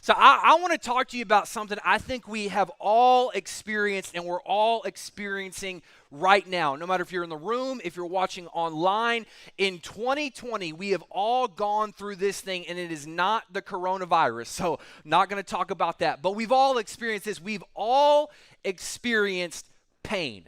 So I want to talk to you about something I think we have all experienced and we're all experiencing right now. No matter if you're in the room, if you're watching online, in 2020, we have all gone through this thing, and it is not the coronavirus. So not going to talk about that. But we've all experienced this. We've all experienced pain.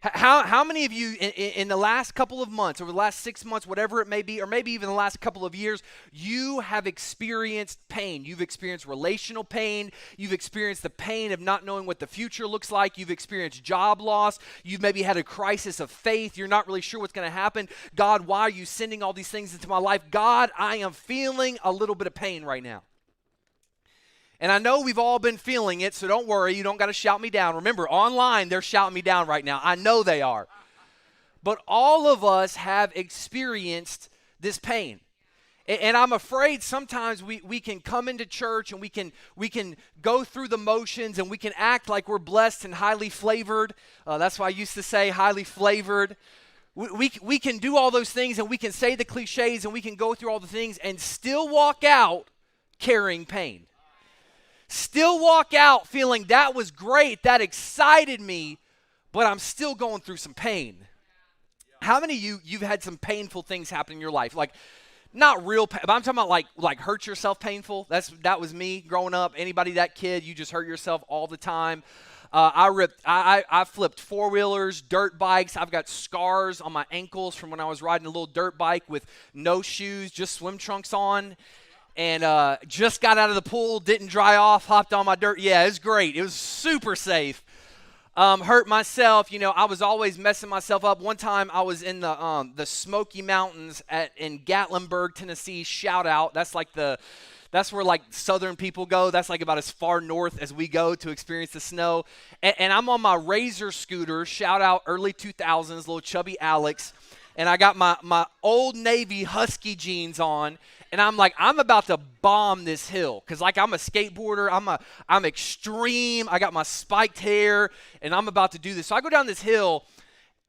How many of you in the last couple of months, over the last 6 months, whatever it may be, or maybe even the last couple of years, you have experienced pain? You've experienced relational pain. You've experienced the pain of not knowing what the future looks like. You've experienced job loss. You've maybe had a crisis of faith. You're not really sure what's going to happen. God, why are you sending all these things into my life? God, I am feeling a little bit of pain right now. And I know we've all been feeling it, so don't worry. You don't got to shout me down. Remember, online, they're shouting me down right now. I know they are. But all of us have experienced this pain. And I'm afraid sometimes we can come into church and we can go through the motions and we can act like we're blessed and highly flavored. That's why I used to say highly flavored. We can do all those things and we can say the cliches and we can go through all the things and still walk out carrying pain. Still walk out feeling that was great, that excited me, but I'm still going through some pain. How many of you've had some painful things happen in your life? Like, not real pain, but I'm talking about like hurt yourself painful. That was me growing up. Anybody that kid, you just hurt yourself all the time. I flipped four-wheelers, dirt bikes. I've got scars on my ankles from when I was riding a little dirt bike with no shoes, just swim trunks on. And just got out of the pool, didn't dry off, hopped on my dirt. Yeah, it was great. It was super safe. Hurt myself. You know, I was always messing myself up. One time I was in the Smoky Mountains in Gatlinburg, Tennessee. Shout out. That's where like southern people go. That's like about as far north as we go to experience the snow. And I'm on my Razor scooter. Shout out early 2000s, little chubby Alex. And I got my Old Navy Husky jeans on. And I'm like, I'm about to bomb this hill because, like, I'm a skateboarder. I'm extreme. I got my spiked hair, and I'm about to do this. So I go down this hill,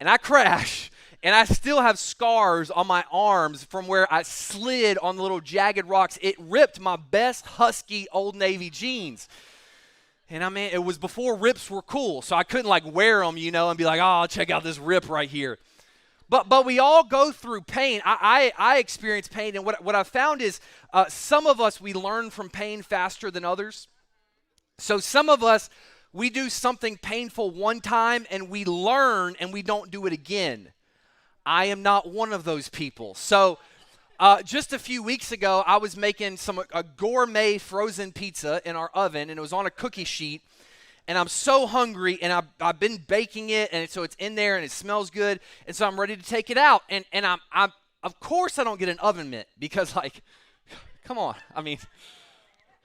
and I crash, and I still have scars on my arms from where I slid on the little jagged rocks. It ripped my best Husky Old Navy jeans. And, I mean, it was before rips were cool, so I couldn't, like, wear them, you know, and be like, oh, check out this rip right here. But we all go through pain. I experience pain, and what I've found is some of us, we learn from pain faster than others. So some of us, we do something painful one time, and we learn, and we don't do it again. I am not one of those people. So just a few weeks ago, I was making a gourmet frozen pizza in our oven, and it was on a cookie sheet. And I'm so hungry, and I've been baking it, and so it's in there, and it smells good, and so I'm ready to take it out. And I'm of course I don't get an oven mitt because, like, come on. I mean,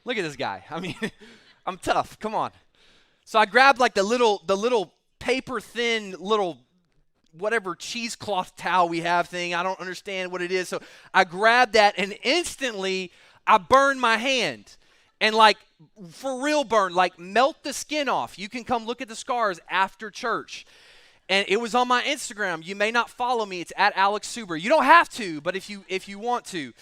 look at this guy. I mean, I'm tough. Come on. So I grabbed like the little paper thin little whatever cheesecloth towel we have thing. I don't understand what it is. So I grabbed that, and instantly I burned my hand. And like, for real burn, like melt the skin off. You can come look at the scars after church. And it was on my Instagram. You may not follow me. It's at Alex Suber. You don't have to, but if you want to.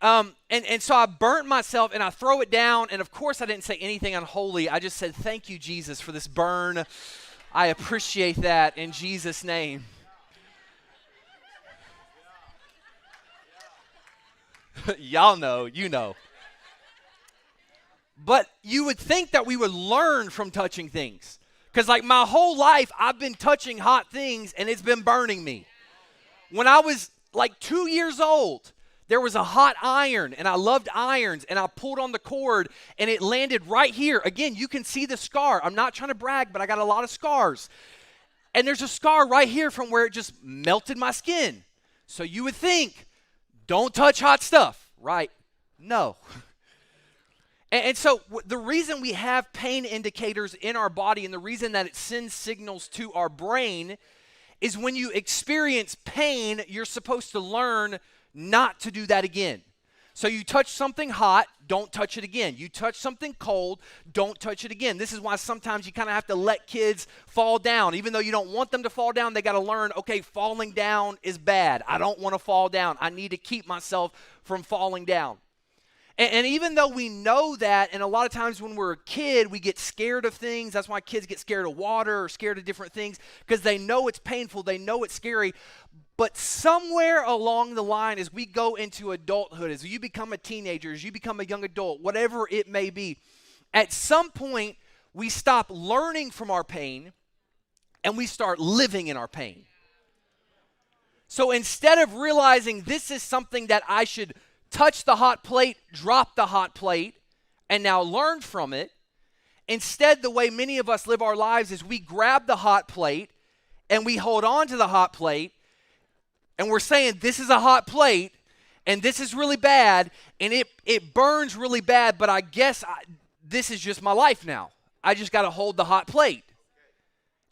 And so I burnt myself, and I throw it down. And, of course, I didn't say anything unholy. I just said, thank you, Jesus, for this burn. I appreciate that in Jesus' name. Y'all know. You know. But you would think that we would learn from touching things. Because like my whole life, I've been touching hot things and it's been burning me. When I was like 2 years old, there was a hot iron and I loved irons and I pulled on the cord and it landed right here. Again, you can see the scar. I'm not trying to brag, but I got a lot of scars. And there's a scar right here from where it just melted my skin. So you would think, don't touch hot stuff, right? No. And so the reason we have pain indicators in our body and the reason that it sends signals to our brain is when you experience pain, you're supposed to learn not to do that again. So you touch something hot, don't touch it again. You touch something cold, don't touch it again. This is why sometimes you kind of have to let kids fall down. Even though you don't want them to fall down, they got to learn, okay, falling down is bad. I don't want to fall down. I need to keep myself from falling down. And even though we know that, and a lot of times when we're a kid, we get scared of things. That's why kids get scared of water or scared of different things, because they know it's painful. They know it's scary. But somewhere along the line, as we go into adulthood, as you become a teenager, as you become a young adult, whatever it may be, at some point, we stop learning from our pain and we start living in our pain. So instead of realizing this is something that I should touch the hot plate, drop the hot plate, and now learn from it, instead the way many of us live our lives is we grab the hot plate and we hold on to the hot plate and we're saying this is a hot plate and this is really bad and it burns really bad, but I guess this is just my life now. I just got to hold the hot plate.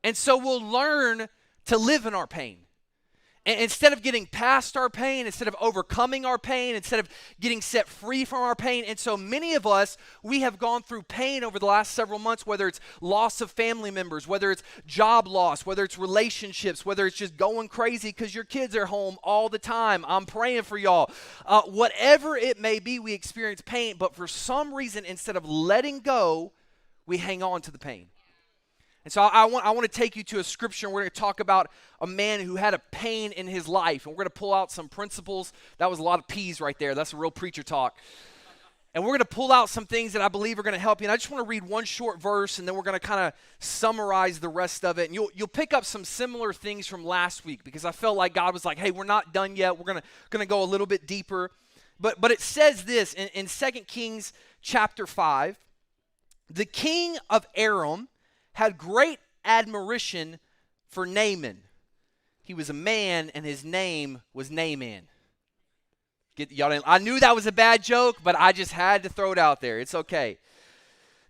And so we'll learn to live in our pain. And instead of getting past our pain, instead of overcoming our pain, instead of getting set free from our pain. And so many of us, we have gone through pain over the last several months, whether it's loss of family members, whether it's job loss, whether it's relationships, whether it's just going crazy because your kids are home all the time. I'm praying for y'all. Whatever it may be, we experience pain, but for some reason, instead of letting go, we hang on to the pain. And so I want to take you to a scripture, and we're going to talk about a man who had a pain in his life. And we're going to pull out some principles. That was a lot of P's right there. That's a real preacher talk. And we're going to pull out some things that I believe are going to help you. And I just want to read one short verse, and then we're going to kind of summarize the rest of it. And you'll pick up some similar things from last week, because I felt like God was like, hey, we're not done yet. We're going to go a little bit deeper. But it says this in 2 Kings chapter 5. The king of Aram had great admiration for Naaman. He was a man, and his name was Naaman. I knew that was a bad joke, but I just had to throw it out there. It's okay.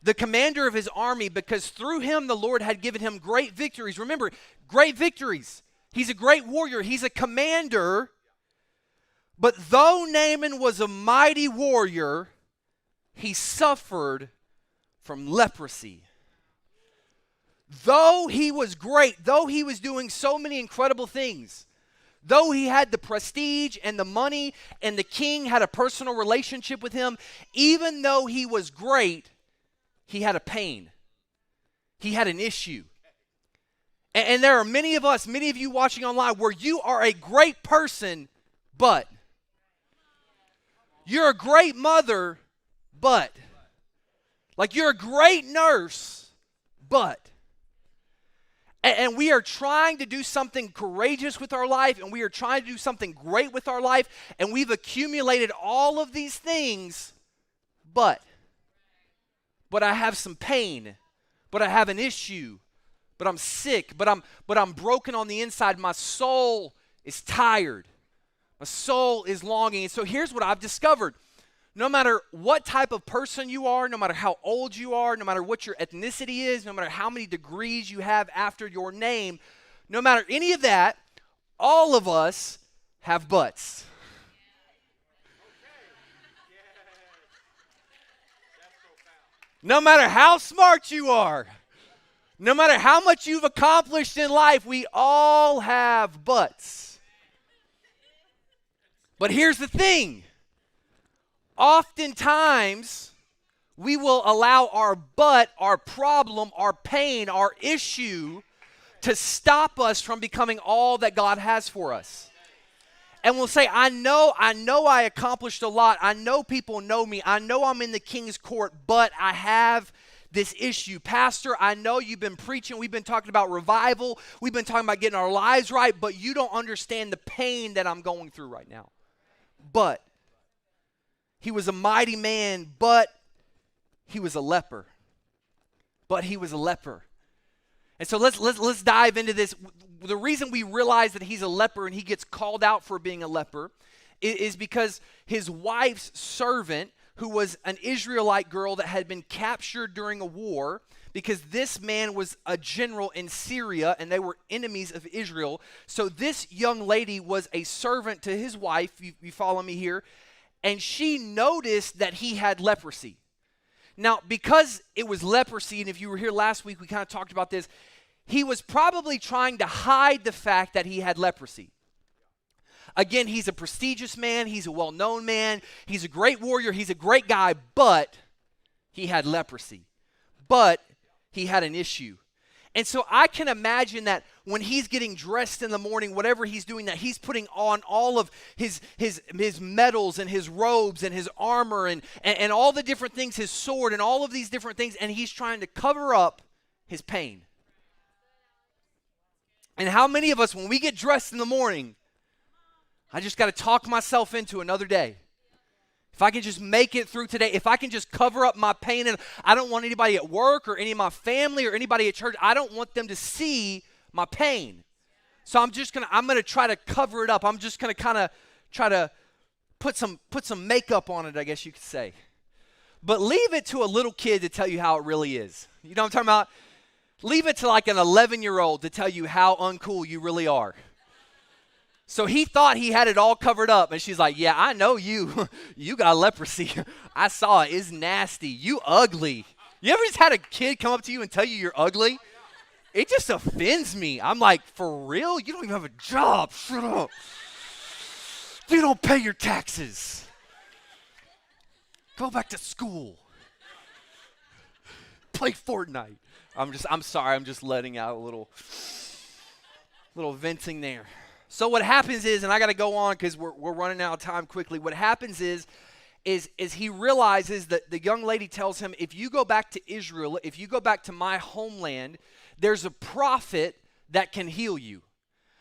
The commander of his army, because through him the Lord had given him great victories. Remember, great victories. He's a great warrior. He's a commander. But though Naaman was a mighty warrior, he suffered from leprosy. Though he was great, though he was doing so many incredible things, though he had the prestige and the money and the king had a personal relationship with him, even though he was great, he had a pain. He had an issue. And there are many of us, many of you watching online, where you are a great person, but you're a great mother, but like you're a great nurse, but. And we are trying to do something courageous with our life, and we are trying to do something great with our life, and we've accumulated all of these things, but I have some pain, but I have an issue, but I'm sick, but I'm broken on the inside. My soul is tired. My soul is longing. And so here's what I've discovered. No matter what type of person you are, no matter how old you are, no matter what your ethnicity is, no matter how many degrees you have after your name, no matter any of that, all of us have butts. No matter how smart you are, no matter how much you've accomplished in life, we all have butts. But here's the thing. Oftentimes, we will allow our butt, our problem, our pain, our issue to stop us from becoming all that God has for us. And we'll say, I know I accomplished a lot. I know people know me. I know I'm in the king's court, but I have this issue. Pastor, I know you've been preaching. We've been talking about revival. We've been talking about getting our lives right, but you don't understand the pain that I'm going through right now. But he was a mighty man, but he was a leper. But he was a leper. And so let's dive into this. The reason we realize that he's a leper and he gets called out for being a leper is because his wife's servant, who was an Israelite girl that had been captured during a war, because this man was a general in Syria and they were enemies of Israel. So this young lady was a servant to his wife. You follow me here? And she noticed that he had leprosy. Now, because it was leprosy, and if you were here last week, we kind of talked about this, he was probably trying to hide the fact that he had leprosy. Again, he's a prestigious man. He's a well-known man. He's a great warrior. He's a great guy, but he had leprosy. But he had an issue. And so I can imagine that when he's getting dressed in the morning, whatever he's doing, that he's putting on all of his medals and his robes and his armor and all the different things, his sword and all of these different things, and he's trying to cover up his pain. And how many of us, when we get dressed in the morning, I just got to talk myself into another day. If I can just make it through today, if I can just cover up my pain, and I don't want anybody at work or any of my family or anybody at church, I don't want them to see my pain. So I'm going to try to cover it up. I'm just going to kind of try to put some makeup on it, I guess you could say. But leave it to a little kid to tell you how it really is. You know what I'm talking about? Leave it to like an 11-year-old to tell you how uncool you really are. So he thought he had it all covered up, and she's like, yeah, I know you. You got leprosy. I saw it. It's nasty. You ugly. You ever just had a kid come up to you and tell you you're ugly? It just offends me. I'm like, for real? You don't even have a job. Shut up. You don't pay your taxes. Go back to school. Play Fortnite. I'm sorry. I'm just letting out a little venting there. So what happens is, and I got to go on because we're running out of time quickly. What happens is he realizes that the young lady tells him, if you go back to Israel, if you go back to my homeland, there's a prophet that can heal you.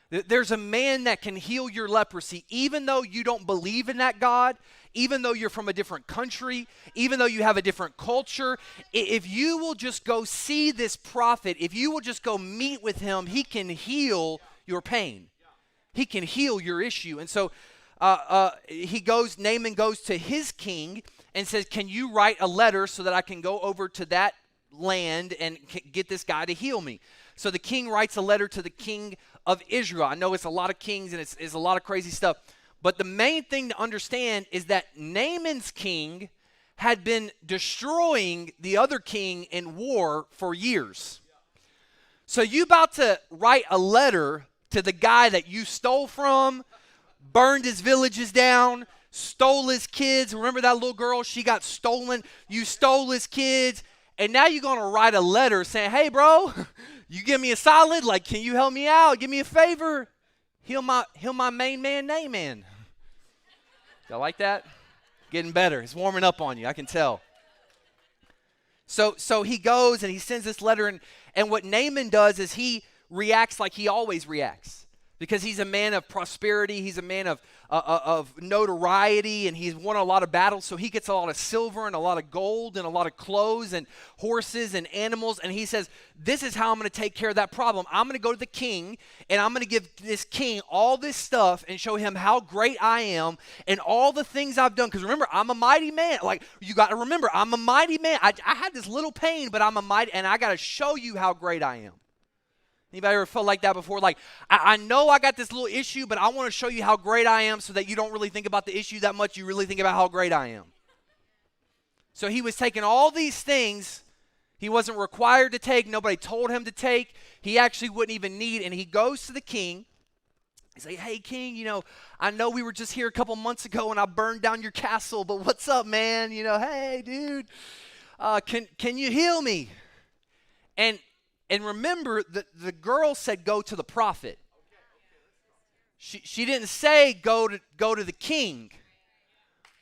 There's a man that can heal your leprosy, even though you don't believe in that God, even though you're from a different country, even though you have a different culture. If you will just go see this prophet, if you will just go meet with him, he can heal your pain. He can heal your issue. And so Naaman goes to his king and says, can you write a letter so that I can go over to that land and get this guy to heal me? So the king writes a letter to the king of Israel. I know it's a lot of kings and it's a lot of crazy stuff. But the main thing to understand is that Naaman's king had been destroying the other king in war for years. So you about to write a letter to the guy that you stole from, burned his villages down, stole his kids. Remember that little girl? She got stolen. You stole his kids. And now you're going to write a letter saying, hey, bro, you give me a solid? Like, can you help me out? Give me a favor. Heal my main man, Naaman. Y'all like that? Getting better. It's warming up on you. I can tell. So he goes and he sends this letter. And what Naaman does is he reacts like he always reacts, because he's a man of prosperity. He's a man of notoriety, and he's won a lot of battles. So he gets a lot of silver and a lot of gold and a lot of clothes and horses and animals. And he says, this is how I'm going to take care of that problem. I'm going to go to the king, and I'm going to give this king all this stuff and show him how great I am and all the things I've done. Because remember, I'm a mighty man. Like, you got to remember, I'm a mighty man. I had this little pain, but I'm a mighty, and I got to show you how great I am. Anybody ever felt like that before? Like, I know I got this little issue, but I want to show you how great I am so that you don't really think about the issue that much. You really think about how great I am. So he was taking all these things he wasn't required to take. Nobody told him to take. He actually wouldn't even need. And he goes to the king. He's like, hey, king, I know we were just here a couple months ago and I burned down your castle, but what's up, man? Hey, dude, can you heal me? And remember, the girl said, go to the prophet. She didn't say go to the king.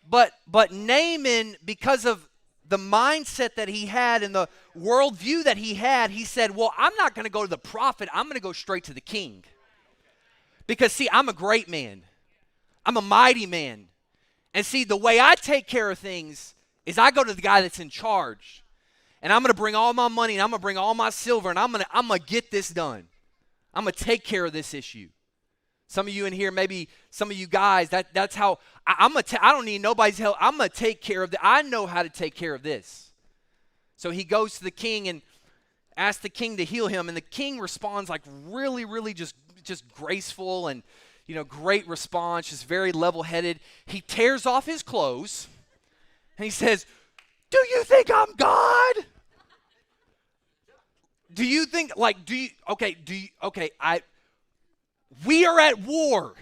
But Naaman, because of the mindset that he had and the worldview that he had, he said, well, I'm not going to go to the prophet. I'm going to go straight to the king. Because, see, I'm a great man. I'm a mighty man. And see, the way I take care of things is I go to the guy that's in charge. And I'm going to bring all my money, and I'm going to bring all my silver, and I'm going to get this done. I'm going to take care of this issue. Some of you in here, maybe some of you guys, that's how I don't need nobody's help. I'm going to take care of I know how to take care of this. So he goes to the king and asks the king to heal him, and the king responds like really, really just graceful and great response, just very level-headed. He tears off his clothes, and he says, do you think I'm God? Do you think, we are at war.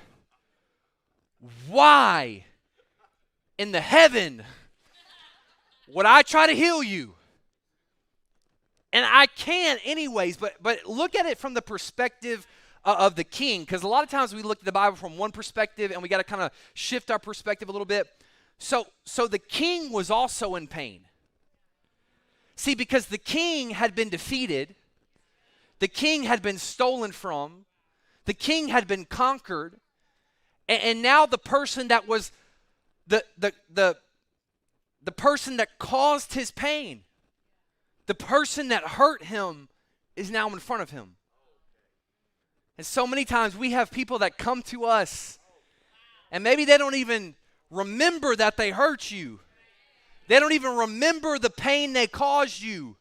Why in the heaven would I try to heal you? And I can anyways, but look at it from the perspective of the king, because a lot of times we look at the Bible from one perspective and we got to kind of shift our perspective a little bit. So the king was also in pain. See, because the king had been defeated, the king had been stolen from, the king had been conquered, and now the person that was the person that caused his pain, the person that hurt him, is now in front of him. And so many times we have people that come to us and maybe they don't even remember that they hurt you. They don't even remember the pain they caused you.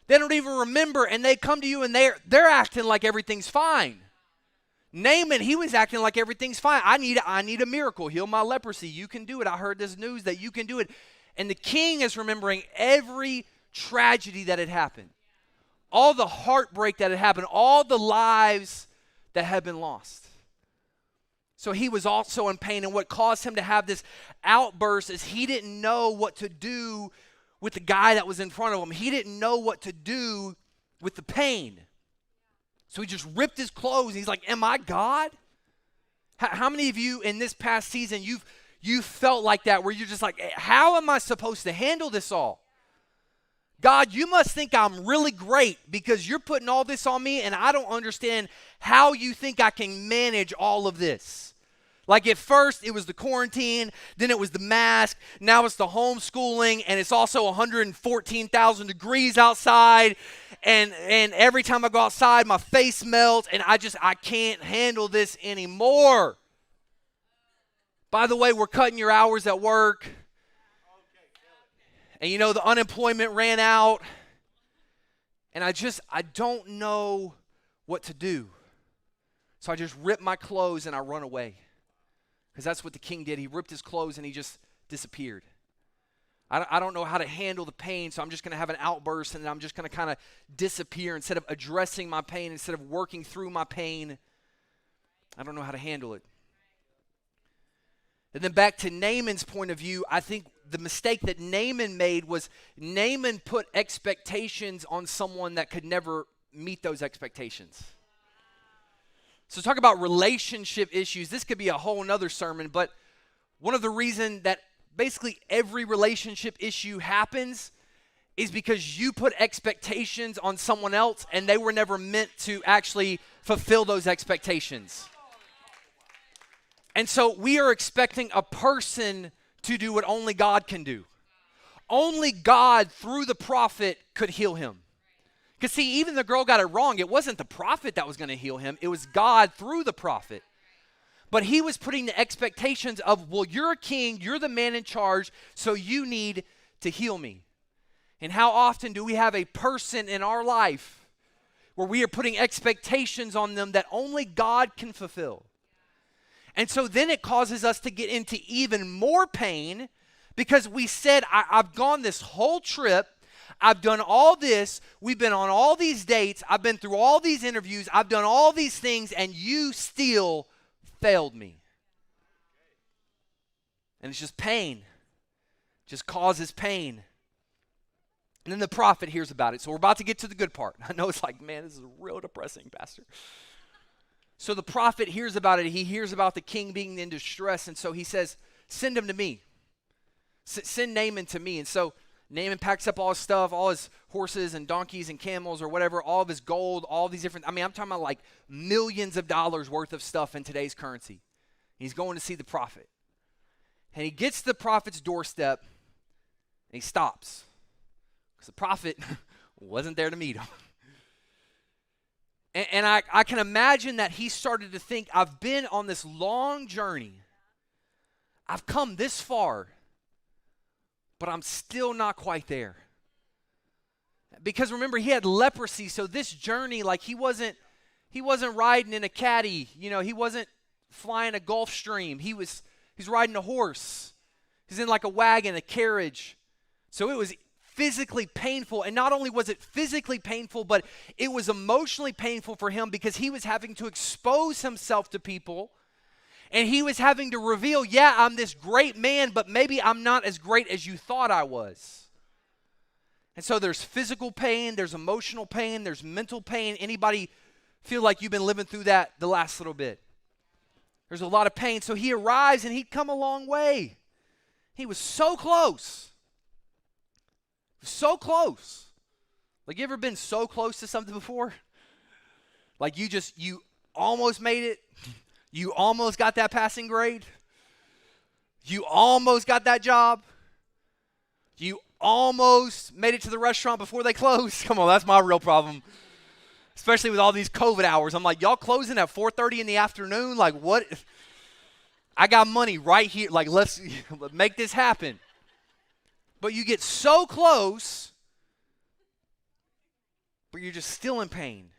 They don't even remember, and they come to you and they're acting like everything's fine. Naaman, he was acting like everything's fine. I need a miracle. Heal my leprosy. You can do it. I heard this news that you can do it. And the king is remembering every tragedy that had happened, all the heartbreak that had happened, all the lives that had been lost. So he was also in pain, and what caused him to have this outburst is he didn't know what to do with the guy that was in front of him. He didn't know what to do with the pain. So he just ripped his clothes, and he's like, am I God? How many of you in this past season, you've felt like that, where you're just like, how am I supposed to handle this all? God, you must think I'm really great because you're putting all this on me, and I don't understand how you think I can manage all of this. Like at first, it was the quarantine, then it was the mask, now it's the homeschooling, and it's also 114,000 degrees outside, and every time I go outside, my face melts, and I can't handle this anymore. By the way, we're cutting your hours at work. And you know, the unemployment ran out. And I don't know what to do. So I just rip my clothes and I run away. Because that's what the king did. He ripped his clothes and he just disappeared. I don't know how to handle the pain, so I'm just going to have an outburst and I'm just going to kind of disappear instead of addressing my pain, instead of working through my pain. I don't know how to handle it. And then back to Naaman's point of view, I think the mistake that Naaman made was Naaman put expectations on someone that could never meet those expectations. So talk about relationship issues. This could be a whole nother sermon, but one of the reasons that basically every relationship issue happens is because you put expectations on someone else and they were never meant to actually fulfill those expectations. And so we are expecting a person to do what only God can do. Only God, through the prophet, could heal him. Because see, even the girl got it wrong. It wasn't the prophet that was going to heal him. It was God through the prophet. But he was putting the expectations of, well, you're a king, you're the man in charge, so you need to heal me. And how often do we have a person in our life where we are putting expectations on them that only God can fulfill? And so then it causes us to get into even more pain because we said, I've gone this whole trip. I've done all this. We've been on all these dates. I've been through all these interviews. I've done all these things, and you still failed me. And it's just pain. Just causes pain. And then the prophet hears about it. So we're about to get to the good part. I know it's like, man, this is real depressing, Pastor. So the prophet hears about it. He hears about the king being in distress. And so he says, send him to me. Send Naaman to me. And so Naaman packs up all his stuff, all his horses and donkeys and camels or whatever, all of his gold, all these different, I'm talking about like millions of dollars worth of stuff in today's currency. He's going to see the prophet. And he gets to the prophet's doorstep and he stops. Because the prophet wasn't there to meet him. And I can imagine that he started to think, I've been on this long journey. I've come this far, but I'm still not quite there. Because remember, he had leprosy, so this journey, like he wasn't riding in a caddy, he wasn't flying a Gulfstream. He's riding a horse. He's in like a wagon, a carriage. So it was physically painful, and not only was it physically painful, but it was emotionally painful for him because he was having to expose himself to people, And he was having to reveal, yeah, I'm this great man, but maybe I'm not as great as you thought I was. And so there's physical pain, there's emotional pain, there's mental pain. Anybody feel like you've been living through that the last little bit? There's a lot of pain. So he arrives and he'd come a long way. He was so close. So close. Like, you ever been so close to something before? Like you almost made it. You almost got that passing grade. You almost got that job. You almost made it to the restaurant before they closed. Come on, that's my real problem. Especially with all these COVID hours. I'm like, y'all closing at 4:30 in the afternoon? Like, what? I got money right here. Like, let's make this happen. But you get so close, but you're just still in pain.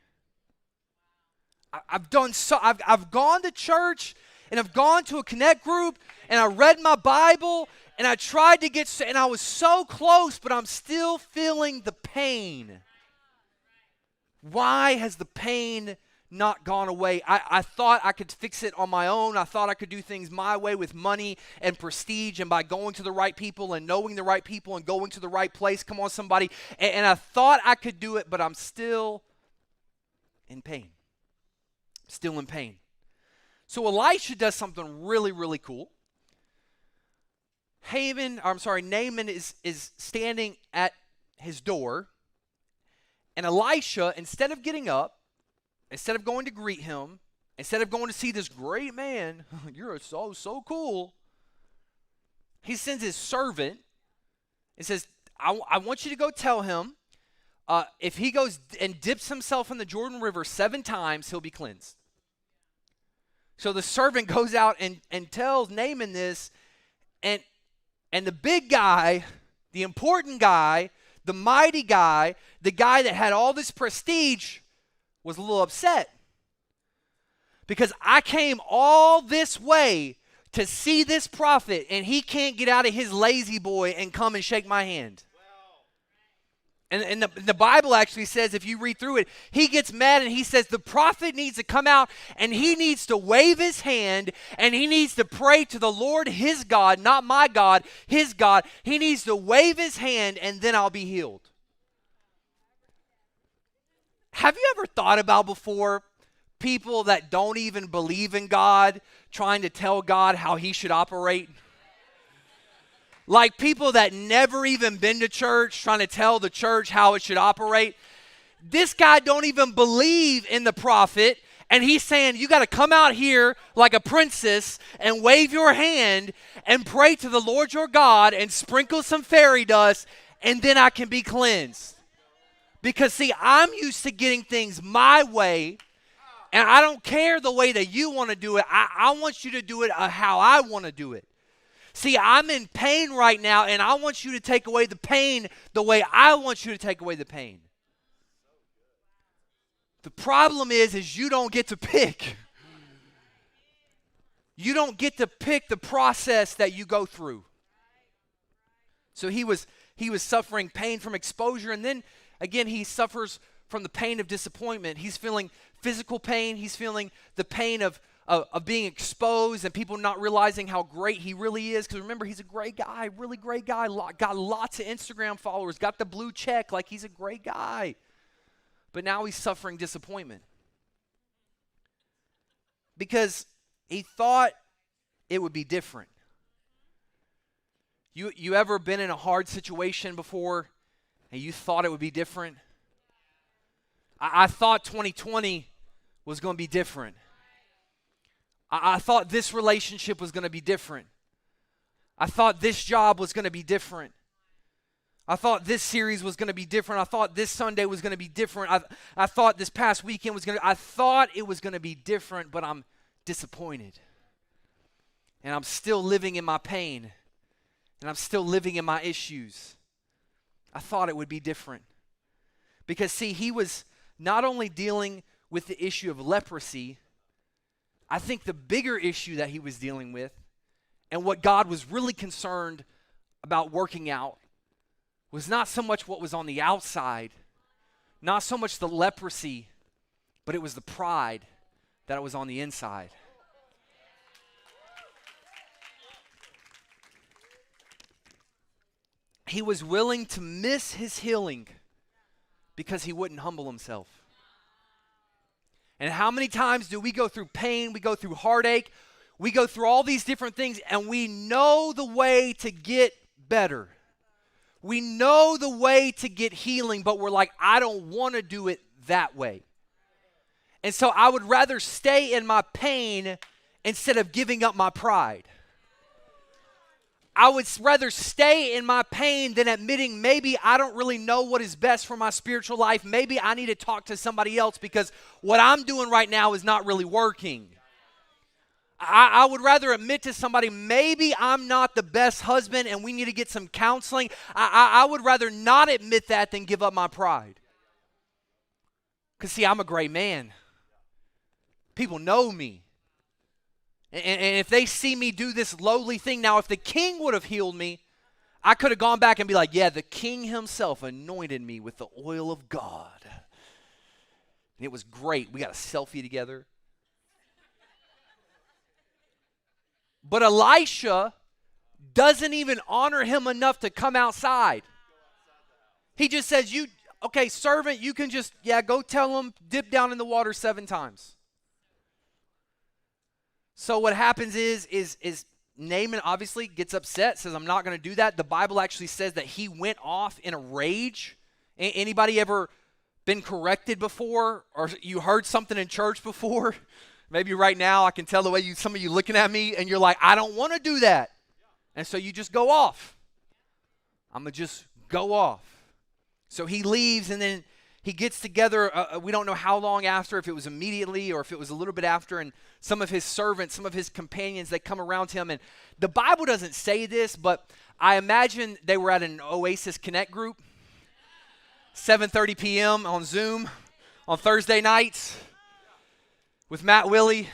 I've gone to church, and I've gone to a connect group, and I read my Bible, and I tried to and I was so close, but I'm still feeling the pain. Why has the pain not gone away? I thought I could fix it on my own. I thought I could do things my way with money and prestige and by going to the right people and knowing the right people and going to the right place. Come on, somebody. And I thought I could do it, but I'm still in pain. Still in pain. So Elisha does something really, really cool. Naaman is standing at his door. And Elisha, instead of getting up, instead of going to greet him, instead of going to see this great man, you're so cool, he sends his servant and says, I want you to go tell him if he goes and dips himself in the Jordan River 7 times, he'll be cleansed. So the servant goes out and tells Naaman this, and the big guy, the important guy, the mighty guy, the guy that had all this prestige, was a little upset. Because I came all this way to see this prophet, and he can't get out of his lazy boy and come and shake my hand. And the Bible actually says, if you read through it, he gets mad and he says the prophet needs to come out and he needs to wave his hand and he needs to pray to the Lord his God, not my God, his God. He needs to wave his hand and then I'll be healed. Have you ever thought about before people that don't even believe in God trying to tell God how he should operate? Like people that never even been to church trying to tell the church how it should operate. This guy don't even believe in the prophet, and he's saying you got to come out here like a princess and wave your hand and pray to the Lord your God and sprinkle some fairy dust, and then I can be cleansed. Because see, I'm used to getting things my way, and I don't care the way that you want to do it. I want you to do it how I want to do it. See, I'm in pain right now, and I want you to take away the pain the way I want you to take away the pain. The problem is you don't get to pick. You don't get to pick the process that you go through. So he was suffering pain from exposure, and then again he suffers from the pain of disappointment. He's feeling physical pain. He's feeling the pain of being exposed and people not realizing how great he really is. Because remember, he's a great guy, really great guy, got lots of Instagram followers, got the blue check, like he's a great guy. But now he's suffering disappointment. Because he thought it would be different. You ever been in a hard situation before and you thought it would be different? I thought 2020 was going to be different. I thought this relationship was going to be different. I thought this job was going to be different. I thought this series was going to be different. I thought this Sunday was going to be different. I thought this past weekend was going to, I thought it was going to be different, but I'm disappointed. And I'm still living in my pain. And I'm still living in my issues. I thought it would be different. Because see, he was not only dealing with the issue of leprosy, I think the bigger issue that he was dealing with and what God was really concerned about working out was not so much what was on the outside, not so much the leprosy, but it was the pride that was on the inside. He was willing to miss his healing because he wouldn't humble himself. And how many times do we go through pain, we go through heartache, we go through all these different things, and we know the way to get better. We know the way to get healing, but we're like, I don't want to do it that way. And so I would rather stay in my pain instead of giving up my pride. I would rather stay in my pain than admitting maybe I don't really know what is best for my spiritual life. Maybe I need to talk to somebody else because what I'm doing right now is not really working. I would rather admit to somebody, maybe I'm not the best husband and we need to get some counseling. I would rather not admit that than give up my pride. Because see, I'm a great man. People know me. And if they see me do this lowly thing, now if the king would have healed me, I could have gone back and be like, yeah, the king himself anointed me with the oil of God. And it was great. We got a selfie together. But Elisha doesn't even honor him enough to come outside. He just says, okay, servant, you can just, go tell him, dip down in the water 7 times. So what happens is Naaman obviously gets upset, says, I'm not going to do that. The Bible actually says that he went off in a rage. Anybody ever been corrected before? Or you heard something in church before? Maybe right now I can tell the way some of you looking at me and you're like, I don't want to do that. And so you just go off. I'm going to just go off. So he leaves and then he gets together. We don't know how long after, if it was immediately or if it was a little bit after. And some of his servants, some of his companions, they come around him. And the Bible doesn't say this, but I imagine they were at an Oasis Connect group. 7:30 p.m. on Zoom on Thursday nights. With Matt Willie.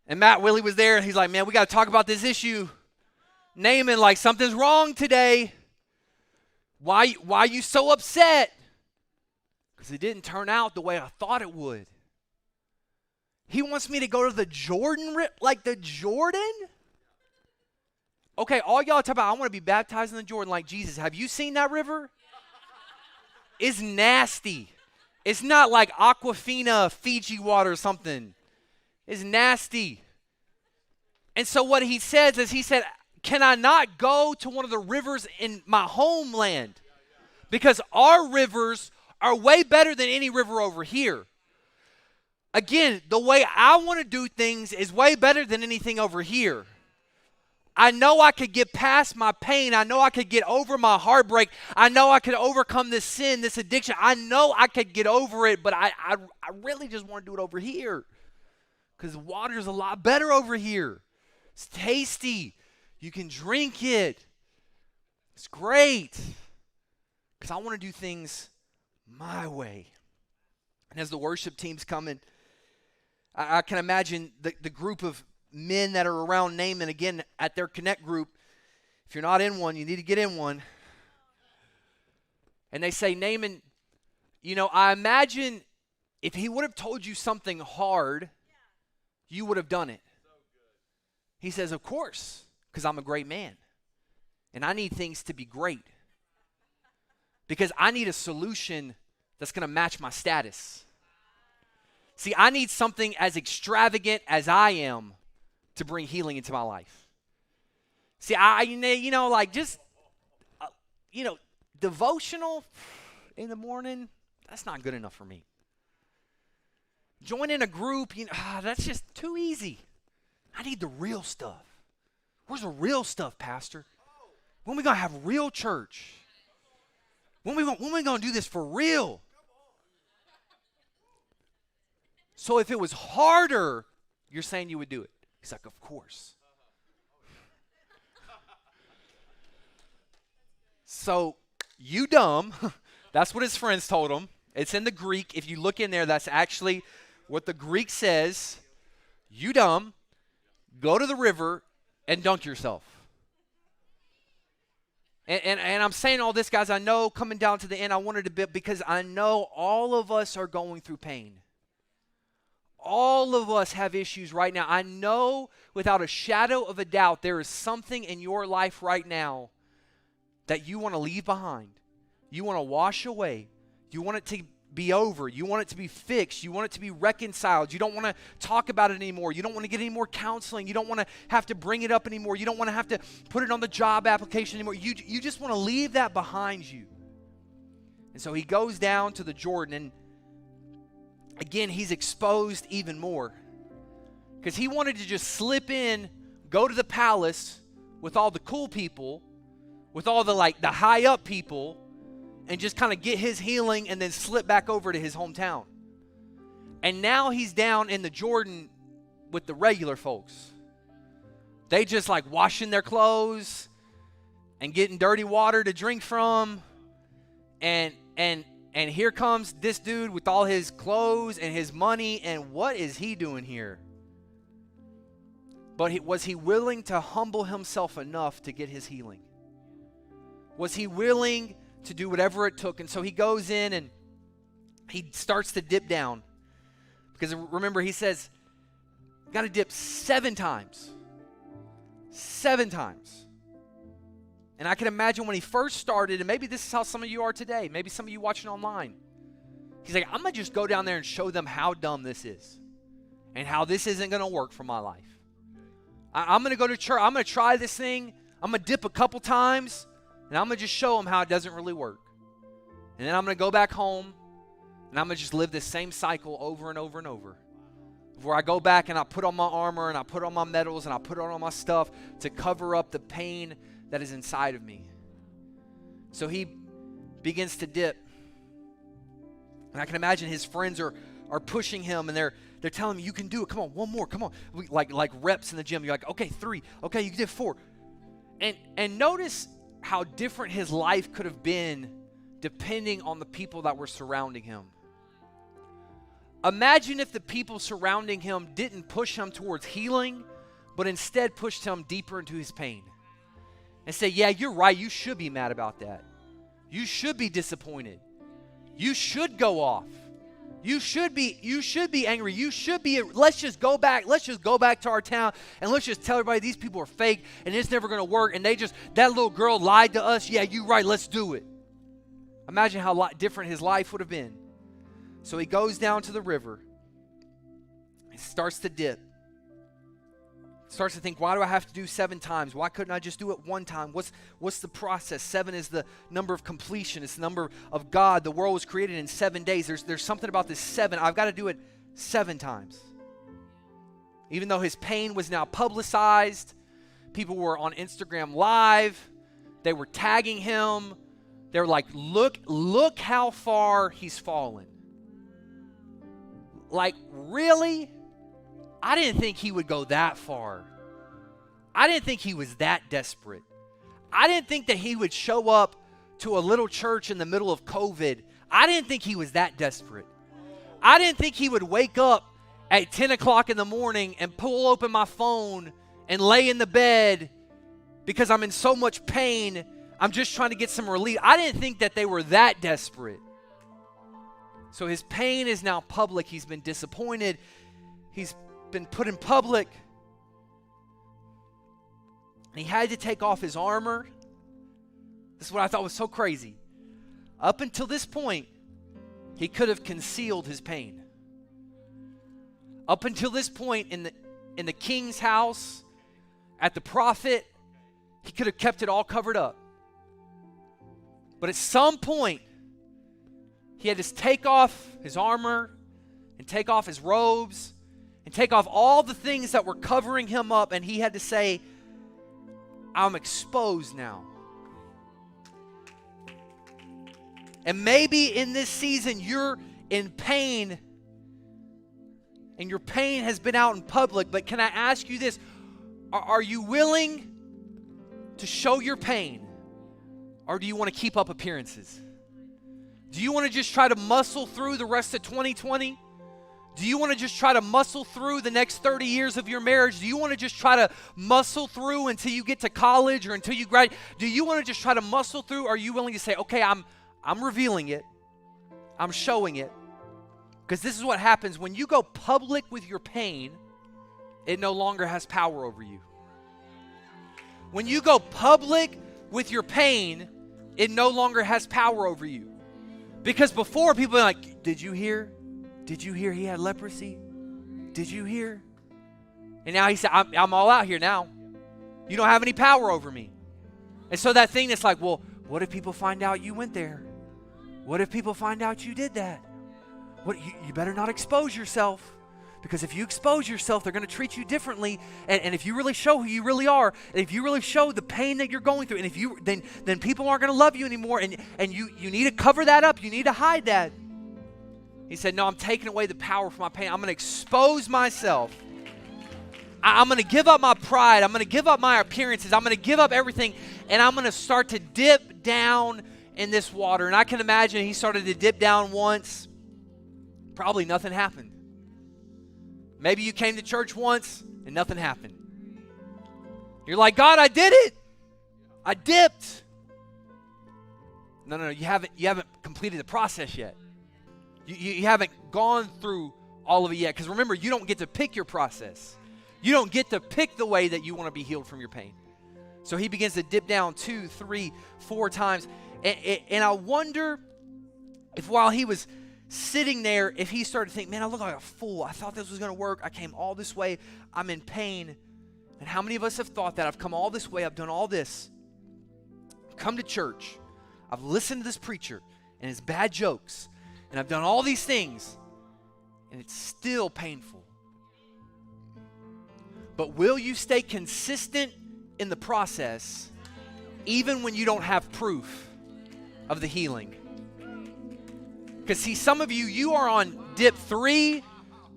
And Matt Willie was there and he's like, man, we got to talk about this issue. Naaman, like something's wrong today. Why are you so upset? Because it didn't turn out the way I thought it would. He wants me to go to the Jordan, like the Jordan? Okay, all y'all talk about, I want to be baptized in the Jordan like Jesus. Have you seen that river? It's nasty. It's not like Aquafina, Fiji water or something. It's nasty. And so what he says is, he said, can I not go to one of the rivers in my homeland? Because our rivers are way better than any river over here. Again, the way I want to do things is way better than anything over here. I know I could get past my pain. I know I could get over my heartbreak. I know I could overcome this sin, this addiction. I know I could get over it, but I really just want to do it over here because water is a lot better over here. It's tasty. You can drink it. It's great because I want to do things my way. And as the worship team's coming, I can imagine the group of men that are around Naaman, again, at their Connect group. If you're not in one, you need to get in one. And they say, Naaman, I imagine if he would have told you something hard, you would have done it. He says, of course, because I'm a great man. And I need things to be great. Because I need a solution that's going to match my status. See, I need something as extravagant as I am to bring healing into my life. See, devotional in the morning, that's not good enough for me. Joining a group, that's just too easy. I need the real stuff. Where's the real stuff, Pastor? When are we going to have real church? When are we going to do this for real? So if it was harder, you're saying you would do it. He's like, of course. So, you dumb. That's what his friends told him. It's in the Greek. If you look in there, that's actually what the Greek says. You dumb. Go to the river and dunk yourself. And I'm saying all this, guys, I know coming down to the end, I wanted to be, because I know all of us are going through pain. All of us have issues right now. I know without a shadow of a doubt there is something in your life right now that you want to leave behind. You want to wash away. You want it to be over. You want it to be fixed. You want it to be reconciled. You don't want to talk about it anymore. You don't want to get any more counseling. You don't want to have to bring it up anymore. You don't want to have to put it on the job application anymore. You just want to leave that behind you. And so he goes down to the Jordan, and again, he's exposed even more because he wanted to just slip in, go to the palace with all the cool people, with all the high up people, and just kind of get his healing and then slip back over to his hometown. And now he's down in the Jordan with the regular folks. They just washing their clothes and getting dirty water to drink from. And here comes this dude with all his clothes and his money, and what is he doing here? But was he willing to humble himself enough to get his healing? Was he willing to do whatever it took? And so he goes in and he starts to dip down. Because remember, he says, got to dip 7 times. 7 times. And I can imagine when he first started, and maybe this is how some of you are today, maybe some of you watching online. He's like, I'm going to just go down there and show them how dumb this is and how this isn't going to work for my life. I'm going to go to church. I'm going to try this thing. I'm going to dip a couple times, and I'm going to just show them how it doesn't really work. And then I'm going to go back home, and I'm going to just live this same cycle over and over and over. Where I go back and I put on my armor and I put on my medals and I put on all my stuff to cover up the pain that is inside of me. So he begins to dip. And I can imagine his friends are pushing him, and they're telling him, you can do it. Come on, one more, come on. Like reps in the gym. You're like, okay, 3. Okay, you did 4. And notice how different his life could have been depending on the people that were surrounding him. Imagine if the people surrounding him didn't push him towards healing, but instead pushed him deeper into his pain. And say, yeah, you're right. You should be mad about that. You should be disappointed. You should go off. You should be angry. You should be, let's just go back to our town and let's just tell everybody these people are fake and it's never going to work. And that little girl lied to us. Yeah, you're right. Let's do it. Imagine how different his life would have been. So he goes down to the river. He starts to dip. Starts to think, why do I have to do 7 times? Why couldn't I just do it 1 time? What's the process? 7 is the number of completion. It's the number of God. The world was created in 7 days. There's something about this 7. I've got to do it 7 times. Even though his pain was now publicized, people were on Instagram Live. They were tagging him. They were like, look how far he's fallen. Like, really? I didn't think he would go that far. I didn't think he was that desperate. I didn't think that he would show up to a little church in the middle of COVID. I didn't think he was that desperate. I didn't think he would wake up at 10 o'clock in the morning and pull open my phone and lay in the bed because I'm in so much pain. I'm just trying to get some relief. I didn't think that they were that desperate. So his pain is now public. He's been disappointed. He's been put in public. And he had to take off his armor. This is what I thought was so crazy. Up until this point, he could have concealed his pain. Up until this point in the king's house, at the prophet, he could have kept it all covered up. But at some point, he had to take off his armor and take off his robes and take off all the things that were covering him up, and he had to say, I'm exposed now. And maybe in this season you're in pain and your pain has been out in public, but can I ask you this? Are you willing to show your pain, or do you want to keep up appearances? Do you want to just try to muscle through the rest of 2020? Do you want to just try to muscle through the next 30 years of your marriage? Do you want to just try to muscle through until you get to college or until you graduate? Do you want to just try to muscle through? Or are you willing to say, okay, I'm revealing it. I'm showing it. Because this is what happens when you go public with your pain, it no longer has power over you. When you go public with your pain, it no longer has power over you. Because before, people were like, did you hear? Did you hear he had leprosy? Did you hear? And now he said, I'm all out here now. You don't have any power over me. And so that thing that's like, well, what if people find out you went there? What if people find out you did that? You better not expose yourself. Because if you expose yourself, they're going to treat you differently. And if you really show who you really are, and if you really show the pain that you're going through, and if you then people aren't going to love you anymore, and you need to cover that up. You need to hide that. He said, no, I'm taking away the power from my pain. I'm going to expose myself. I'm going to give up my pride. I'm going to give up my appearances. I'm going to give up everything, and I'm going to start to dip down in this water. And I can imagine he started to dip down once. Probably nothing happened. Maybe you came to church once and nothing happened. You're like, God, I did it. I dipped. No, you haven't completed the process yet. You haven't gone through all of it yet. Because remember, you don't get to pick your process. You don't get to pick the way that you want to be healed from your pain. So he begins to dip down 2, 3, 4 times. And I wonder if while he was sitting there, if he started to think, man, I look like a fool. I thought this was going to work. I came all this way. I'm in pain. And how many of us have thought that? I've come all this way. I've done all this. I've come to church. I've listened to this preacher and his bad jokes. And I've done all these things. And it's still painful. But will you stay consistent in the process even when you don't have proof of the healing? Because see, some of you are on dip 3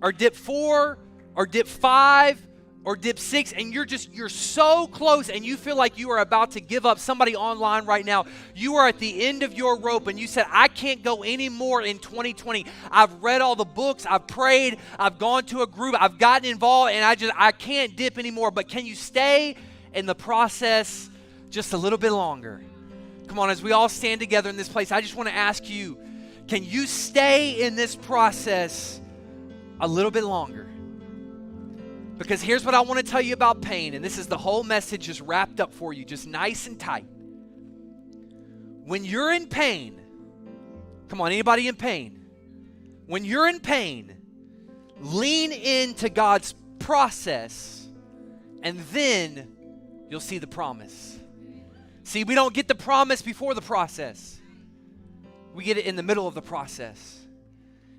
or dip 4 or dip 5 or dip 6, and you're so close and you feel like you are about to give up. Somebody online right now, you are at the end of your rope and you said, I can't go anymore in 2020. I've read all the books, I've prayed, I've gone to a group, I've gotten involved, and I can't dip anymore. But can you stay in the process just a little bit longer? Come on, as we all stand together in this place, I just want to ask you, can you stay in this process a little bit longer? Because here's what I want to tell you about pain, and this is the whole message just wrapped up for you, just nice and tight. When you're in pain, come on, anybody in pain? When you're in pain, lean into God's process, and then you'll see the promise. See, we don't get the promise before the process. We get it in the middle of the process.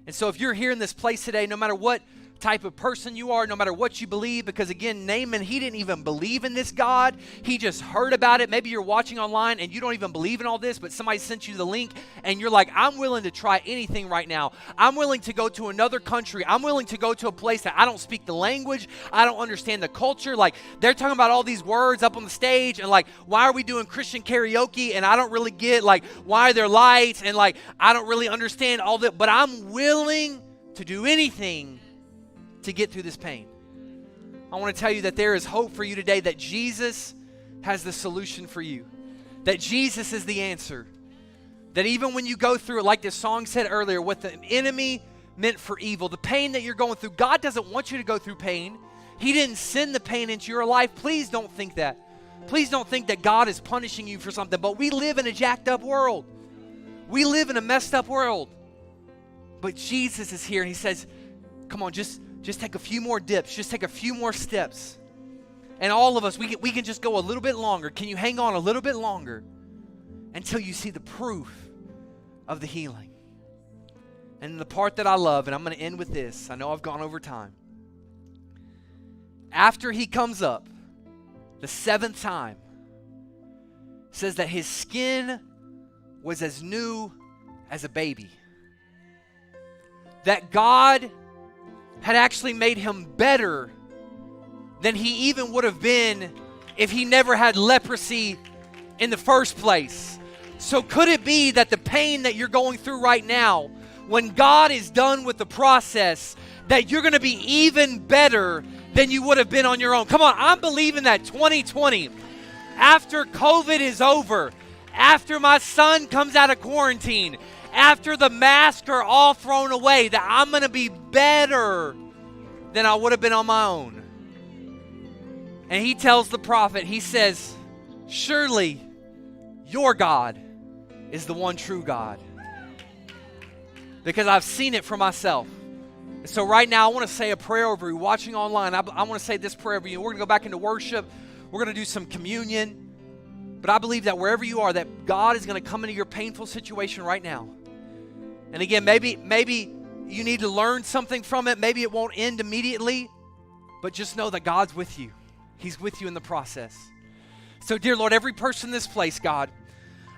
And so if you're here in this place today, no matter what type of person you are, no matter what you believe, because again, Naaman, he didn't even believe in this God. He just heard about it. Maybe you're watching online and you don't even believe in all this, but somebody sent you the link and you're like, I'm willing to try anything right now. I'm willing to go to another country. I'm willing to go to a place that I don't speak the language. I don't understand the culture. Like, they're talking about all these words up on the stage, and like, why are we doing Christian karaoke? And I don't really get, like, why are there lights? And like, I don't really understand all that, but I'm willing to do anything to get through this pain. I want to tell you that there is hope for you today, that Jesus has the solution for you, that Jesus is the answer, that even when you go through it, like this song said earlier, what the enemy meant for evil, the pain that you're going through, God doesn't want you to go through pain. He didn't send the pain into your life. Please don't think that. Please don't think that God is punishing you for something, but we live in a jacked up world. We live in a messed up world. But Jesus is here and he says, come on, just take a few more dips. Just take a few more steps. And all of us, we can just go a little bit longer. Can you hang on a little bit longer until you see the proof of the healing? And the part that I love, and I'm going to end with this. I know I've gone over time. After he comes up, the 7th time, says that his skin was as new as a baby. That God had actually made him better than he even would have been if he never had leprosy in the first place. So could it be that the pain that you're going through right now, when God is done with the process, that you're going to be even better than you would have been on your own? Come on, I'm believing that 2020, after COVID is over, after my son comes out of quarantine, after the masks are all thrown away, that I'm going to be better than I would have been on my own. And he tells the prophet, he says, surely your God is the one true God. Because I've seen it for myself. And so right now, I want to say a prayer over you watching online. I want to say this prayer over you. We're going to go back into worship. We're going to do some communion. But I believe that wherever you are, that God is going to come into your painful situation right now. And again, maybe you need to learn something from it. Maybe it won't end immediately. But just know that God's with you. He's with you in the process. So dear Lord, every person in this place, God,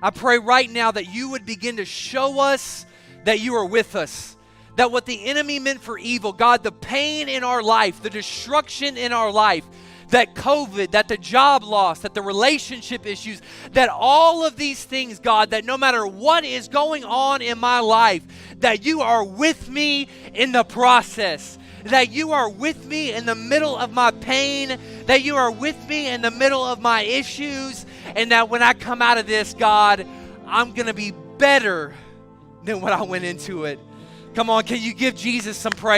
I pray right now that you would begin to show us that you are with us. That what the enemy meant for evil, God, the pain in our life, the destruction in our life, that COVID, that the job loss, that the relationship issues, that all of these things, God, that no matter what is going on in my life, that you are with me in the process, that you are with me in the middle of my pain, that you are with me in the middle of my issues, and that when I come out of this, God, I'm going to be better than when I went into it. Come on, can you give Jesus some praise?